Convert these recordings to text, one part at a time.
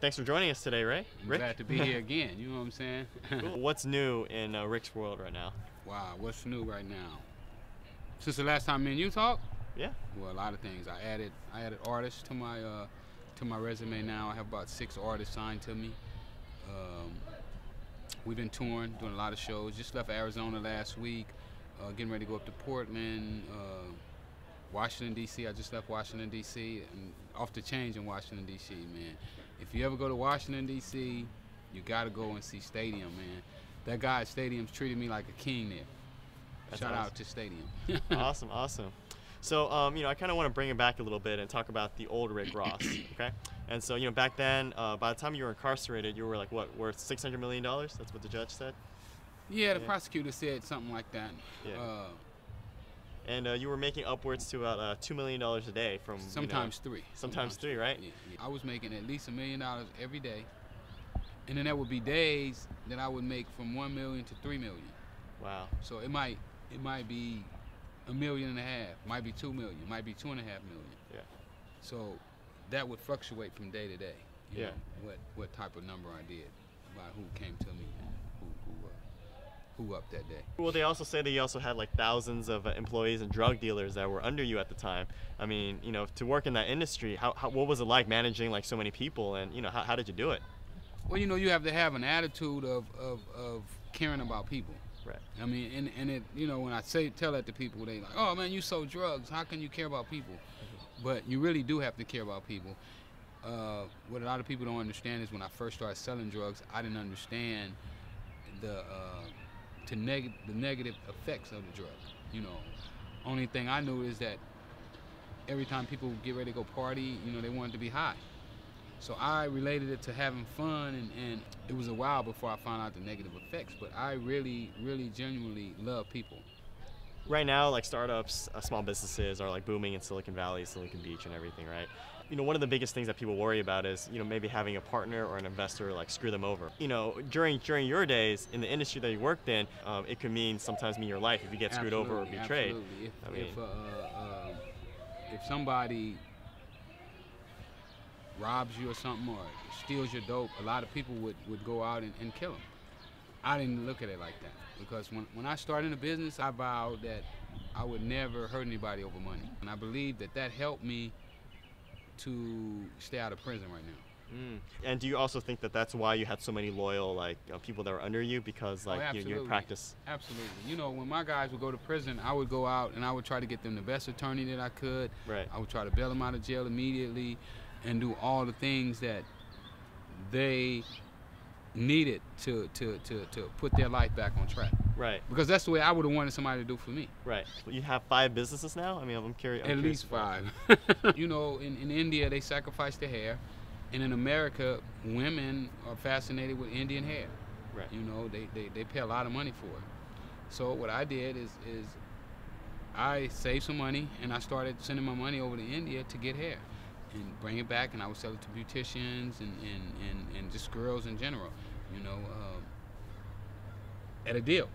thanks for joining us today, Ray. I'm Rick? glad to be here again, you know what I'm saying? Cool. What's new in Rick's world right now? Wow, what's new right now? Since the last time me and you talked? Yeah. Well, a lot of things. I added artists to my resume now. I have about 6 artists signed to me. We've been touring, doing a lot of shows. Just left Arizona last week, getting ready to go up to Portland, Washington, D.C. I just left Washington, D.C. and off the change in Washington, D.C., man. If you ever go to Washington, D.C., you got to go and see Stadium, man. That guy at Stadium's treated me like a king there. That's Shout awesome. out to Stadium. Awesome, awesome. So, I kind of want to bring it back a little bit and talk about the old Rick Ross, okay? And so, back then, by the time you were incarcerated, you were like, what, worth $600 million? That's what the judge said? Yeah, the prosecutor said something like that. Yeah. And you were making upwards to about $2 million a day from sometimes 3. Sometimes 3, right? Yeah. I was making at least $1 million every day, and then there would be days that I would make from $1 million to $3 million. Wow. So it might be $1.5 million, might be $2 million, might be $2.5 million. Yeah. So that would fluctuate from day to day. You Yeah. know, what type of number I did, by who came to me, and who up that day. Well, they also say that you also had like thousands of employees and drug dealers that were under you at the time. I mean, to work in that industry, what was it like managing like so many people, and how did you do it? Well, you have to have an attitude of caring about people. Right. I mean, and it, when I tell that to people, they like, oh man, you sold drugs. How can you care about people? But you really do have to care about people. What a lot of people don't understand is when I first started selling drugs, I didn't understand the negative effects of the drug. Only thing I knew is that every time people get ready to go party, they wanted to be high. So I related it to having fun, and it was a while before I found out the negative effects. But I really, really, genuinely love people. Right now, like startups, small businesses are like booming in Silicon Valley, Silicon Beach, and everything, right? One of the biggest things that people worry about is, maybe having a partner or an investor like screw them over. During your days in the industry that you worked in, it could sometimes mean your life if you get screwed over or betrayed. Absolutely. If somebody robs you or something, or steals your dope, a lot of people would go out and kill them. I didn't look at it like that, because when I started in the business, I vowed that I would never hurt anybody over money. And I believe that helped me to stay out of prison right now. And do you also think that that's why you had so many loyal people that were under you, because your practice? Absolutely. When my guys would go to prison, I would go out and I would try to get them the best attorney that I could. Right. I would try to bail them out of jail immediately and do all the things that they needed to put their life back on track. Right. Because that's the way I would have wanted somebody to do for me. Right. You have 5 businesses now? I mean, I'm curious. At least 5. In India, they sacrifice their hair. And in America, women are fascinated with Indian hair. Right. They pay a lot of money for it. So what I did is I saved some money, and I started sending my money over to India to get hair and bring it back, and I would sell it to beauticians and just girls in general, at a deal.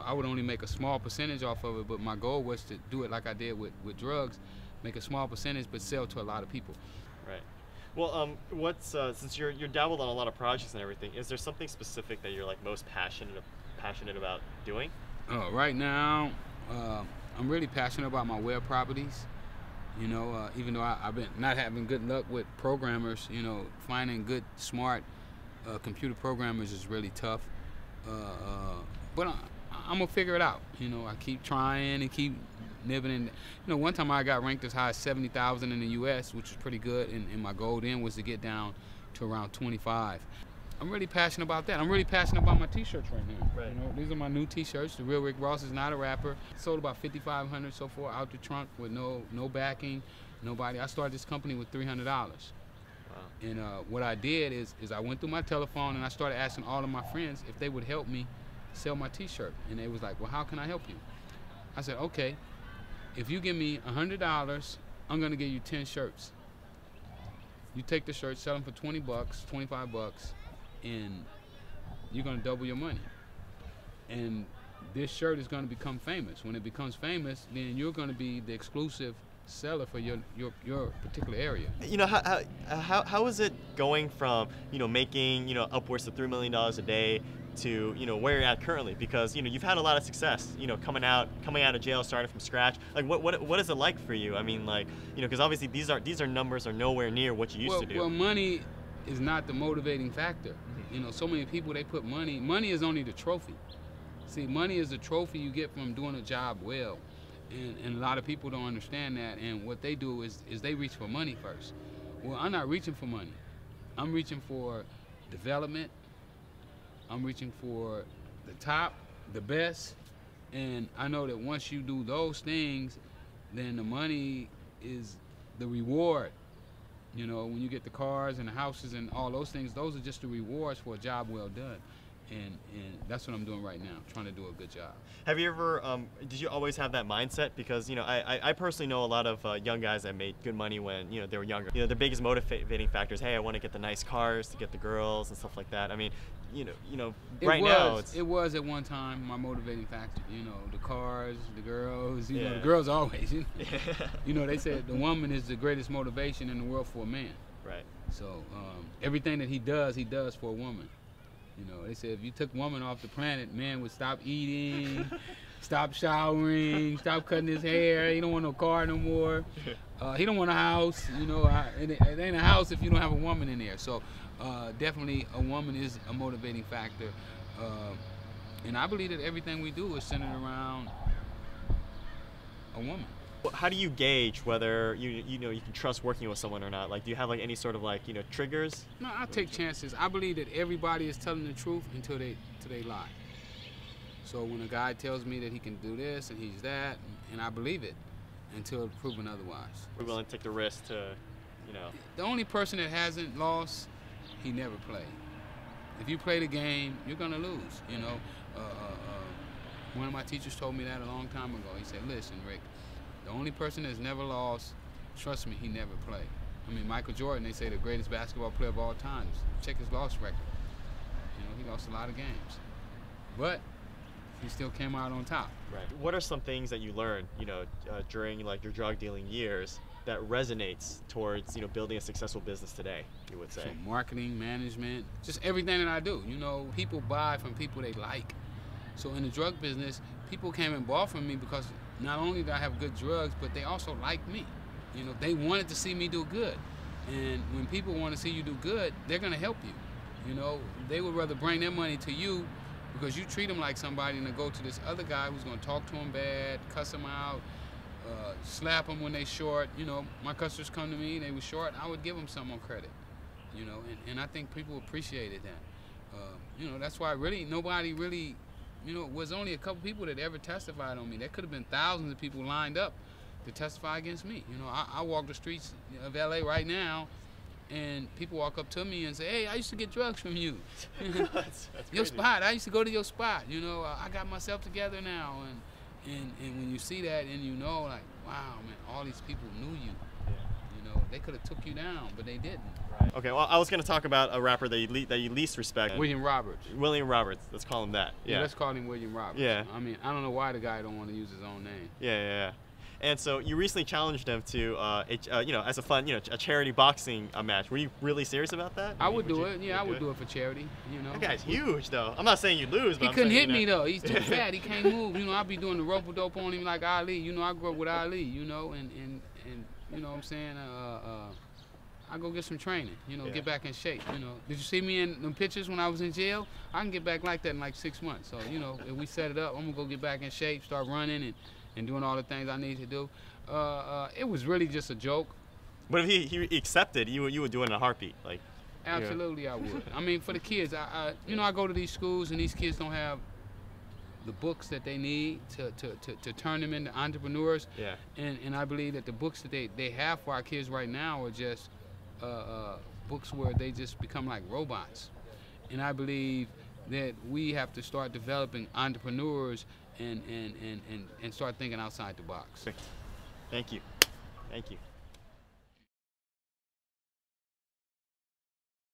I would only make a small percentage off of it, but my goal was to do it like I did with drugs, make a small percentage but sell to a lot of people. Right. Well, since you're dabbled on a lot of projects and everything, is there something specific that you're like most passionate about doing? Right now, I'm really passionate about my web properties. Even though I've been not having good luck with programmers, finding good, smart computer programmers is really tough. But I'm gonna figure it out. I keep trying and keep nibbling. One time I got ranked as high as 70,000 in the U.S., which is pretty good, and my goal then was to get down to around 25. I'm really passionate about that. I'm really passionate about my T-shirts right now. Right. These are my new T-shirts. The Real Rick Ross is not a rapper. Sold about 5,500 so far out the trunk with no backing, nobody. I started this company with $300. Wow. And what I did is I went through my telephone and I started asking all of my friends if they would help me sell my T-shirt. And they was like, well, how can I help you? I said, okay, if you give me $100, I'm gonna give you 10 shirts. You take the shirts, sell them for 20 bucks, 25 bucks, and you're gonna double your money. And this shirt is gonna become famous. When it becomes famous, then you're gonna be the exclusive seller for your particular area. You know, how is it going from, you know, making, you know, upwards of $3 million a day to, you know, where you're at currently? Because, you know, you've had a lot of success, you know, coming out of jail, starting from scratch. Like, what is it like for you? I mean, like, you know, because obviously these are numbers are nowhere near what you used to do. Well, money is not the motivating factor. You know, so many people, they put money is only the trophy. See, money is the trophy you get from doing a job well. And a lot of people don't understand that, and what they do is they reach for money first. Well, I'm not reaching for money. I'm reaching for development. I'm reaching for the top, the best, and I know that once you do those things, then the money is the reward. You know, when you get the cars and the houses and all those things, those are just the rewards for a job well done. And that's what I'm doing right now, trying to do a good job. Have you ever, did you always have that mindset? Because, you know, I personally know a lot of young guys that made good money when, you know, they were younger. You know, their biggest motivating factor is, hey, I want to get the nice cars to get the girls and stuff like that. I mean, you know, now it was at one time my motivating factor. You know, the cars, the girls. You know, the girls always. You know, you know, they said the woman is the greatest motivation in the world for a man. Right. So everything that he does for a woman. You know, they said if you took woman off the planet, man would stop eating, stop showering, stop cutting his hair. He don't want no car no more. He don't want a house. You know, it ain't a house if you don't have a woman in there. So definitely a woman is a motivating factor. And I believe that everything we do is centered around a woman. How do you gauge whether you know you can trust working with someone or not? Like, do you have like any sort of like, you know, triggers? No, I take chances. I believe that everybody is telling the truth until they lie. So when a guy tells me that he can do this and he's that, and I believe it until proven otherwise. We're willing to take the risk to, you know. The only person that hasn't lost, he never played. If you play the game, you're gonna lose. You know, one of my teachers told me that a long time ago. He said, "Listen, Rick. The only person that's never lost, trust me, he never played." I mean, Michael Jordan, they say the greatest basketball player of all times. Check his loss record. You know, he lost a lot of games. But he still came out on top. Right. What are some things that you learned, you know, during like your drug dealing years that resonates towards, you know, building a successful business today, you would say? So marketing, management, just everything that I do. You know, people buy from people they like. So in the drug business, people came and bought from me because not only did I have good drugs, but they also liked me. You know, they wanted to see me do good. And when people want to see you do good, they're going to help you. You know, they would rather bring their money to you because you treat them like somebody, and to go to this other guy who's going to talk to them bad, cuss them out, slap them when they short. You know, my customers come to me, they were short, I would give them some on credit. You know, and I think people appreciated that. You know, that's why really nobody really, you know, it was only a couple people that ever testified on me. There could have been thousands of people lined up to testify against me. You know, I walk the streets of LA right now, and people walk up to me and say, "Hey, I used to get drugs from you." that's your spot. I used to go to your spot. You know, I got myself together now, and when you see that, and you know, like, wow, man, all these people knew you. You know, they could have took you down, but they didn't. Right. Okay. Well, I was going to talk about a rapper that you least respect. William Roberts. William Roberts. Let's call him that. Yeah. Let's call him William Roberts. Yeah. I mean, I don't know why the guy don't want to use his own name. Yeah. And so you recently challenged him to, you know, as a fun, you know, a charity boxing match. Were you really serious about that? I would do it. Yeah, I would do it for charity. You know. That guy's huge, though. I'm not saying you lose, but he couldn't hit me though. He's too fat. He can't move. You know, I be doing the rope dope on him like Ali. You know, I grew up with Ali. You know, and you know what I'm saying. I go get some training. You know, get back in shape. You know, did you see me in them pictures when I was in jail? I can get back like that in like 6 months. So you know, if we set it up, I'm gonna go get back in shape, start running and doing all the things I need to do. It was really just a joke. But if he accepted, you would do it in a heartbeat, like. Absolutely, I would. I mean, for the kids, you know, I go to these schools and these kids don't have the books that they need to turn them into entrepreneurs. Yeah. And I believe that the books that they have for our kids right now are just books where they just become like robots. And I believe that we have to start developing entrepreneurs and start thinking outside the box. Thank you. Thank you.